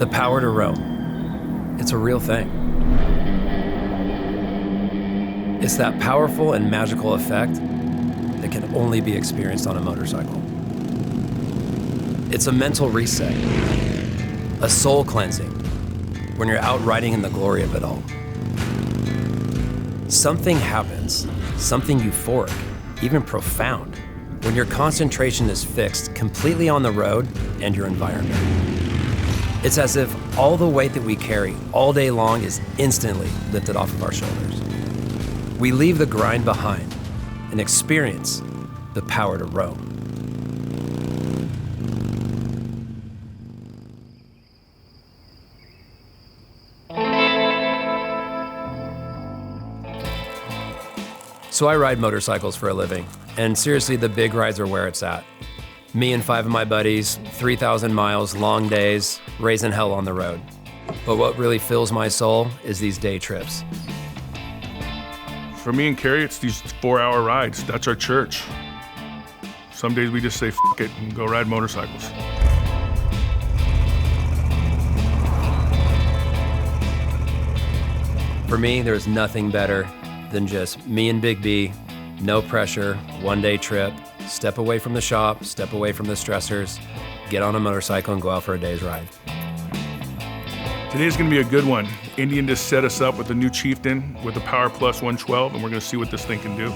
The power to roam. It's a real thing. It's that powerful and magical effect that can only be experienced on a motorcycle. It's a mental reset, a soul cleansing when you're out riding in the glory of it all. Something happens, something euphoric, even profound, when your concentration is fixed completely on the road and your environment. It's as if all the weight that we carry all day long is instantly lifted off of our shoulders. We leave the grind behind and experience the power to roam. So I ride motorcycles for a living, and seriously, the big rides are where it's at. Me and 5 of my buddies, 3,000 miles, long days, raising hell on the road. But what really fills my soul is these day trips. For me and Carrie, it's these 4-hour rides. That's our church. Some days we just say, F it, and go ride motorcycles. For me, there's nothing better than just me and Big B, no pressure, one-day trip, step away from the shop, step away from the stressors, get on a motorcycle and go out for a day's ride. Today's gonna be a good one. Indian just set us up with the new Chieftain with the PowerPlus 112, and we're gonna see what this thing can do.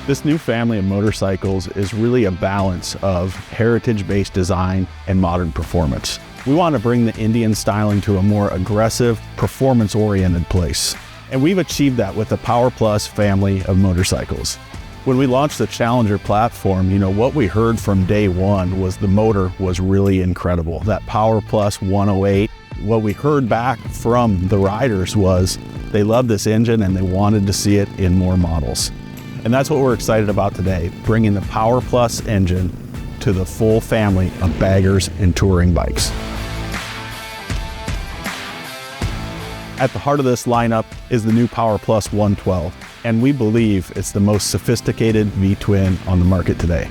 This new family of motorcycles is really a balance of heritage-based design and modern performance. We want to bring the Indian styling to a more aggressive, performance-oriented place. And we've achieved that with the PowerPlus family of motorcycles. When we launched the Challenger platform, what we heard from day one was the motor was really incredible. That PowerPlus 108, what we heard back from the riders was they loved this engine and they wanted to see it in more models. And that's what we're excited about today, bringing the PowerPlus engine to the full family of baggers and touring bikes. At the heart of this lineup is the new PowerPlus 112, and we believe it's the most sophisticated V-twin on the market today.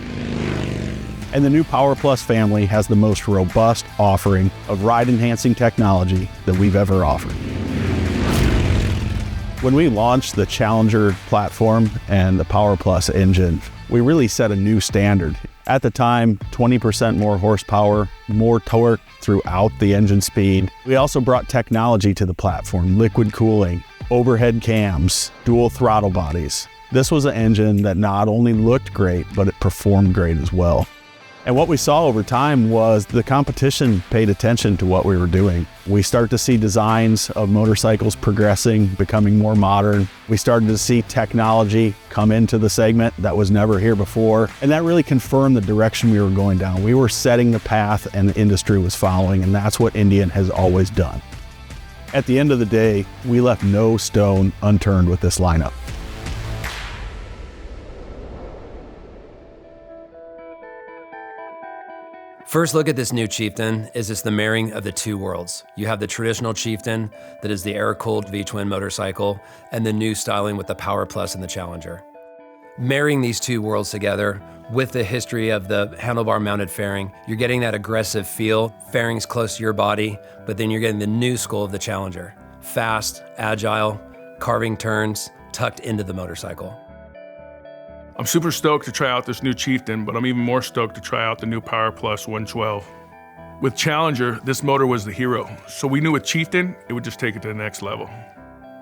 And the new PowerPlus family has the most robust offering of ride-enhancing technology that we've ever offered. When we launched the Challenger platform and the PowerPlus engine, we really set a new standard. At the time, 20% more horsepower, more torque throughout the engine speed. We also brought technology to the platform, liquid cooling, overhead cams, dual throttle bodies. This was an engine that not only looked great, but it performed great as well. And what we saw over time was the competition paid attention to what we were doing. We started to see designs of motorcycles progressing, becoming more modern. We started to see technology come into the segment that was never here before. And that really confirmed the direction we were going down. We were setting the path and the industry was following, and that's what Indian has always done. At the end of the day, we left no stone unturned with this lineup. First look at this new Chieftain is it's the marrying of the two worlds. You have the traditional Chieftain that is the air-cooled V-twin motorcycle and the new styling with the PowerPlus and the Challenger. Marrying these two worlds together with the history of the handlebar mounted fairing, you're getting that aggressive feel, fairing's close to your body, but then you're getting the new school of the Challenger. Fast, agile, carving turns, tucked into the motorcycle. I'm super stoked to try out this new Chieftain, but I'm even more stoked to try out the new PowerPlus 112. With Challenger, this motor was the hero, so we knew with Chieftain, it would just take it to the next level.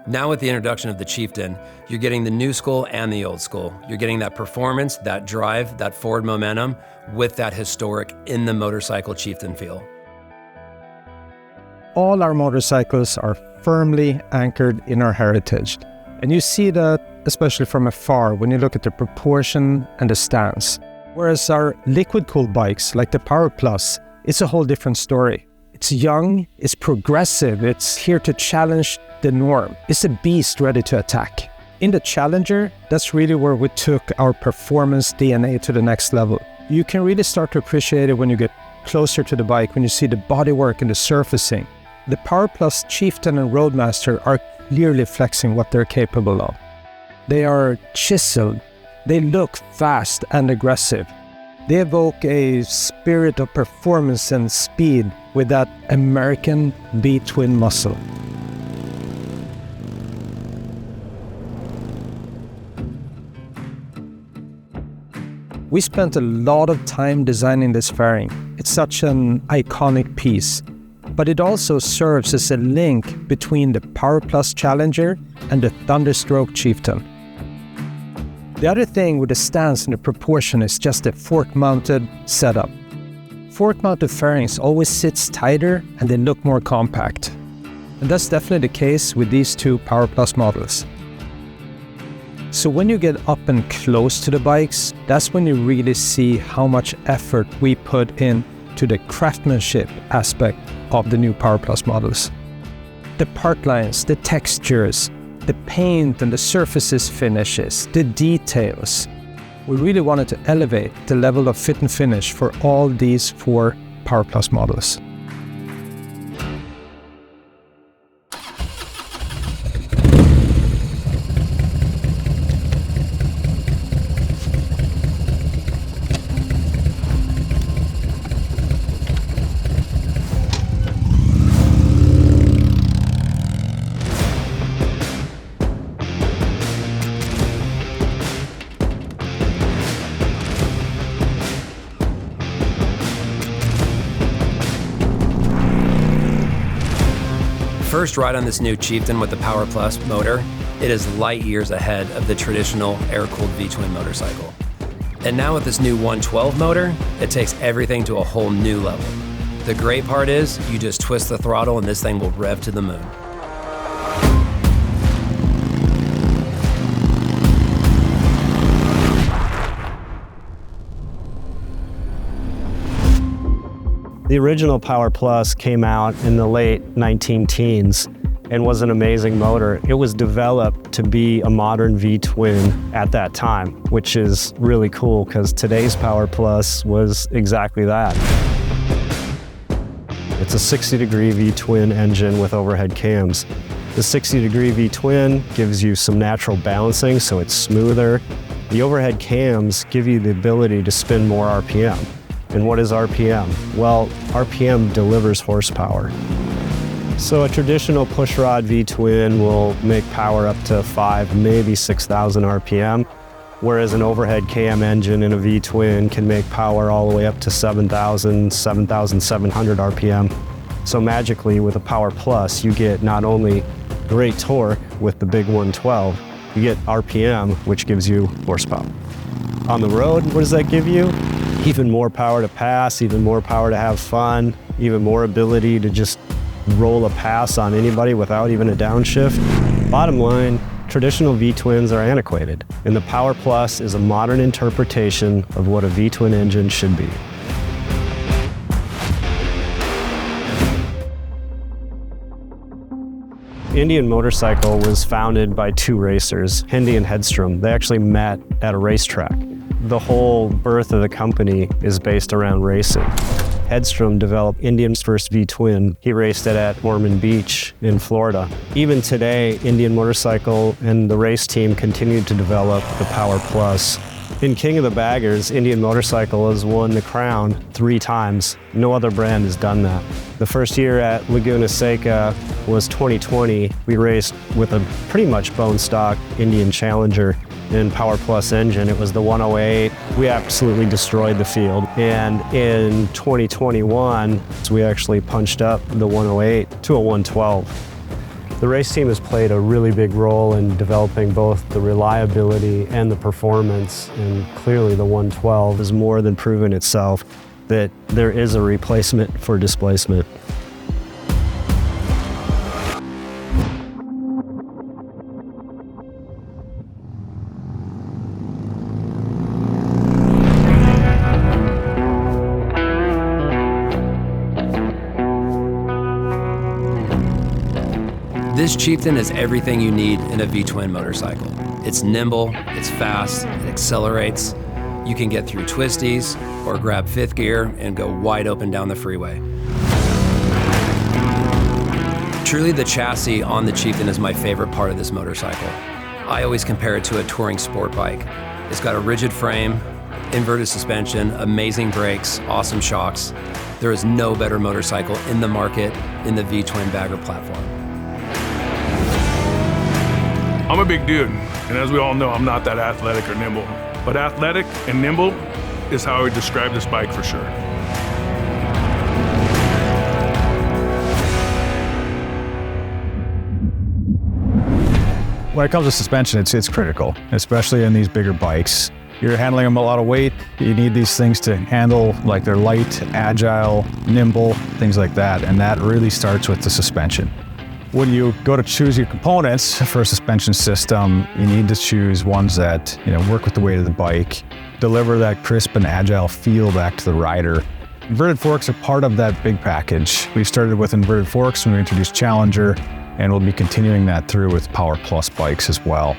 Now with the introduction of the Chieftain, you're getting the new school and the old school. You're getting that performance, that drive, that forward momentum with that historic in the motorcycle Chieftain feel. All our motorcycles are firmly anchored in our heritage. And you see that especially from afar when you look at the proportion and the stance. Whereas our liquid-cooled bikes, like the PowerPlus, it's a whole different story. It's young, it's progressive, it's here to challenge the norm. It's a beast ready to attack. In the Challenger, that's really where we took our performance DNA to the next level. You can really start to appreciate it when you get closer to the bike, when you see the bodywork and the surfacing. The PowerPlus Chieftain and Roadmaster are clearly flexing what they're capable of. They are chiseled, they look fast and aggressive. They evoke a spirit of performance and speed with that American V-twin muscle. We spent a lot of time designing this fairing. It's such an iconic piece, but it also serves as a link between the PowerPlus Challenger and the Thunderstroke Chieftain. The other thing with the stance and the proportion is just the fork-mounted setup. Fork-mounted fairings always sits tighter and they look more compact. And that's definitely the case with these two PowerPlus models. So when you get up and close to the bikes, that's when you really see how much effort we put in to the craftsmanship aspect of the new PowerPlus models. The part lines, the textures, the paint and the surfaces finishes, the details. We really wanted to elevate the level of fit and finish for all these 4 PowerPlus models. First ride on this new Chieftain with the PowerPlus motor, it is light years ahead of the traditional air-cooled V-twin motorcycle. And now with this new 112 motor, it takes everything to a whole new level. The great part is, you just twist the throttle and this thing will rev to the moon. The original PowerPlus came out in the late 19-teens and was an amazing motor. It was developed to be a modern V-twin at that time, which is really cool because today's PowerPlus was exactly that. It's a 60-degree V-twin engine with overhead cams. The 60-degree V-twin gives you some natural balancing, so it's smoother. The overhead cams give you the ability to spin more RPM. And what is RPM? Well, RPM delivers horsepower. So a traditional pushrod V-twin will make power up to 5,000, maybe 6,000 RPM, whereas an overhead cam engine in a V-twin can make power all the way up to 7,000, 7,700 RPM. So magically with a PowerPlus, you get not only great torque with the big 112, you get RPM, which gives you horsepower. On the road, what does that give you? Even more power to pass, even more power to have fun, even more ability to just roll a pass on anybody without even a downshift. Bottom line, traditional V-twins are antiquated, and the PowerPlus is a modern interpretation of what a V-twin engine should be. Indian Motorcycle was founded by 2 racers, Hendy and Hedstrom. They actually met at a racetrack. The whole birth of the company is based around racing. Hedstrom developed Indian's first V-twin. He raced it at Ormond Beach in Florida. Even today, Indian Motorcycle and the race team continued to develop the PowerPlus. In King of the Baggers, Indian Motorcycle has won the crown 3 times. No other brand has done that. The first year at Laguna Seca was 2020. We raced with a pretty much bone stock Indian Challenger and PowerPlus engine. It was the 108. We absolutely destroyed the field. And in 2021, we actually punched up the 108 to a 112. The race team has played a really big role in developing both the reliability and the performance, and clearly the 112 has more than proven itself that there is a replacement for displacement. This Chieftain is everything you need in a V-twin motorcycle. It's nimble, it's fast, it accelerates. You can get through twisties or grab fifth gear and go wide open down the freeway. Truly, the chassis on the Chieftain is my favorite part of this motorcycle. I always compare it to a touring sport bike. It's got a rigid frame, inverted suspension, amazing brakes, awesome shocks. There is no better motorcycle in the market in the V-twin bagger platform. I'm a big dude, and as we all know, I'm not that athletic or nimble. But athletic and nimble is how I would describe this bike for sure. When it comes to suspension, it's critical, especially in these bigger bikes. You're handling them a lot of weight. You need these things to handle like they're light, agile, nimble, things like that. And that really starts with the suspension. When you go to choose your components for a suspension system, you need to choose ones that work with the weight of the bike, deliver that crisp and agile feel back to the rider. Inverted forks are part of that big package. We started with inverted forks when we introduced Challenger, and we'll be continuing that through with PowerPlus bikes as well.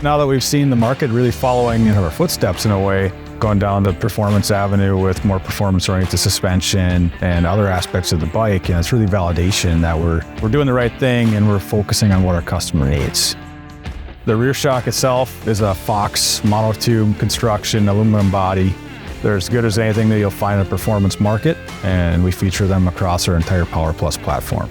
Now that we've seen the market really following in our footsteps in a way, going down the performance avenue with more performance-oriented suspension and other aspects of the bike, and it's really validation that we're doing the right thing and we're focusing on what our customer needs. The rear shock itself is a Fox monotube construction, aluminum body. They're as good as anything that you'll find in a performance market, and we feature them across our entire PowerPlus platform.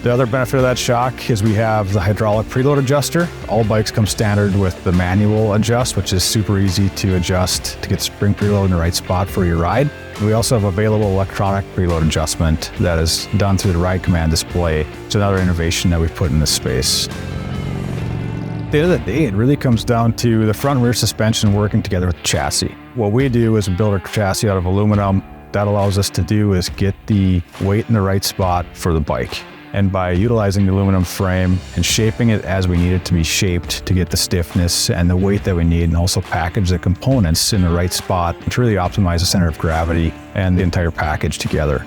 The other benefit of that shock is we have the hydraulic preload adjuster. All bikes come standard with the manual adjust, which is super easy to adjust to get spring preload in the right spot for your ride. We also have available electronic preload adjustment that is done through the Ride Command display. It's another innovation that we've put in this space. At the end of the day, it really comes down to the front and rear suspension working together with the chassis. What we do is build our chassis out of aluminum. That allows us to do is get the weight in the right spot for the bike. And by utilizing the aluminum frame and shaping it as we need it to be shaped to get the stiffness and the weight that we need, and also package the components in the right spot to really optimize the center of gravity and the entire package together.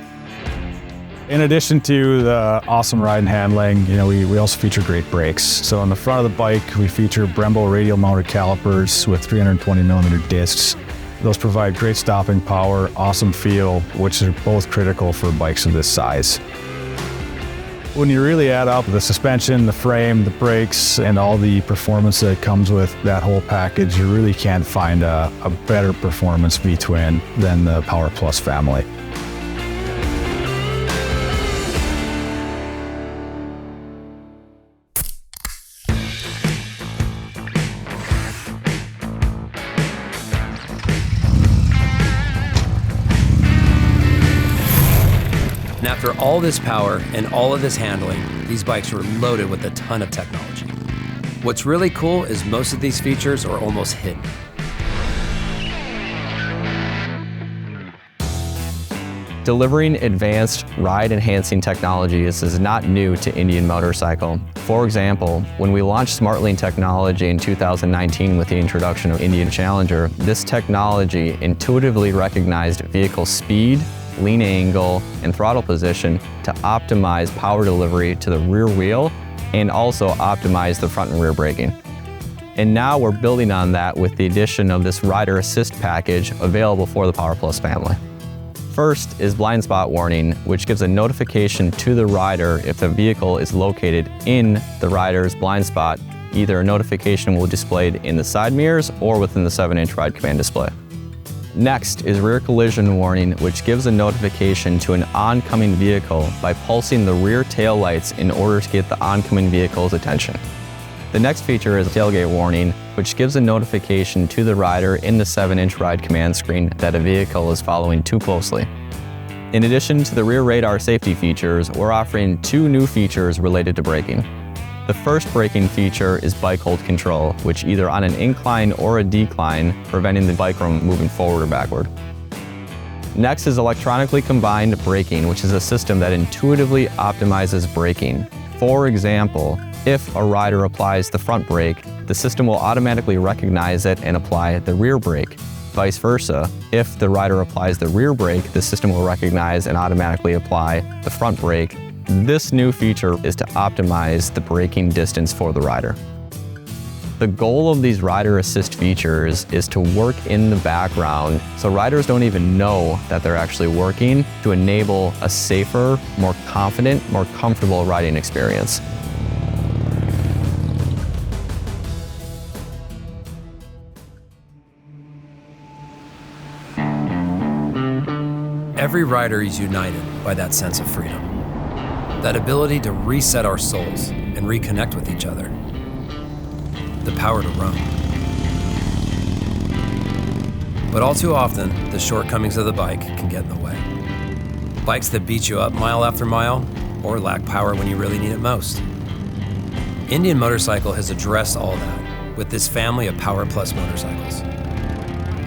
In addition to the awesome ride and handling, we also feature great brakes. So on the front of the bike, we feature Brembo radial mounted calipers with 320 millimeter discs. Those provide great stopping power, awesome feel, which are both critical for bikes of this size. When you really add up the suspension, the frame, the brakes, and all the performance that comes with that whole package, you really can't find a better performance V-twin than the PowerPlus family. And after all this power and all of this handling, these bikes were loaded with a ton of technology. What's really cool is most of these features are almost hidden. Delivering advanced ride-enhancing technologies is not new to Indian Motorcycle. For example, when we launched SmartLean technology in 2019 with the introduction of Indian Challenger, this technology intuitively recognized vehicle speed, lean angle, and throttle position to optimize power delivery to the rear wheel and also optimize the front and rear braking. And now we're building on that with the addition of this rider assist package available for the PowerPlus family. First is blind spot warning, which gives a notification to the rider if the vehicle is located in the rider's blind spot. Either a notification will be displayed in the side mirrors or within the 7-inch Ride Command display. Next is rear collision warning, which gives a notification to an oncoming vehicle by pulsing the rear tail lights in order to get the oncoming vehicle's attention. The next feature is tailgate warning, which gives a notification to the rider in the 7-inch Ride Command screen that a vehicle is following too closely. In addition to the rear radar safety features, we're offering 2 new features related to braking. The first braking feature is bike hold control, which either on an incline or a decline, preventing the bike from moving forward or backward. Next is electronically combined braking, which is a system that intuitively optimizes braking. For example, if a rider applies the front brake, the system will automatically recognize it and apply the rear brake. Vice versa, if the rider applies the rear brake, the system will recognize and automatically apply the front brake This new feature is to optimize the braking distance for the rider. The goal of these rider assist features is to work in the background so riders don't even know that they're actually working, to enable a safer, more confident, more comfortable riding experience. Every rider is united by that sense of freedom, that ability to reset our souls and reconnect with each other, the power to roam. But all too often, the shortcomings of the bike can get in the way. Bikes that beat you up mile after mile, or lack power when you really need it most. Indian Motorcycle has addressed all that with this family of PowerPlus motorcycles.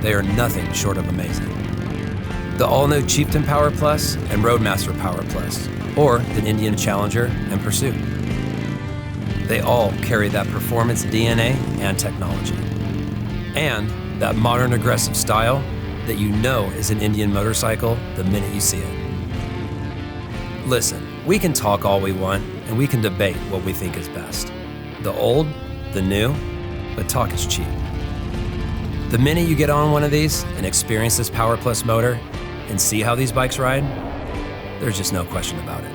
They are nothing short of amazing. The all-new Chieftain PowerPlus and Roadmaster PowerPlus, or the Indian Challenger and Pursuit. They all carry that performance DNA and technology, and that modern aggressive style that you know is an Indian motorcycle the minute you see it. Listen, we can talk all we want, and we can debate what we think is best. The old, the new, but talk is cheap. The minute you get on one of these and experience this PowerPlus motor and see how these bikes ride, there's just no question about it.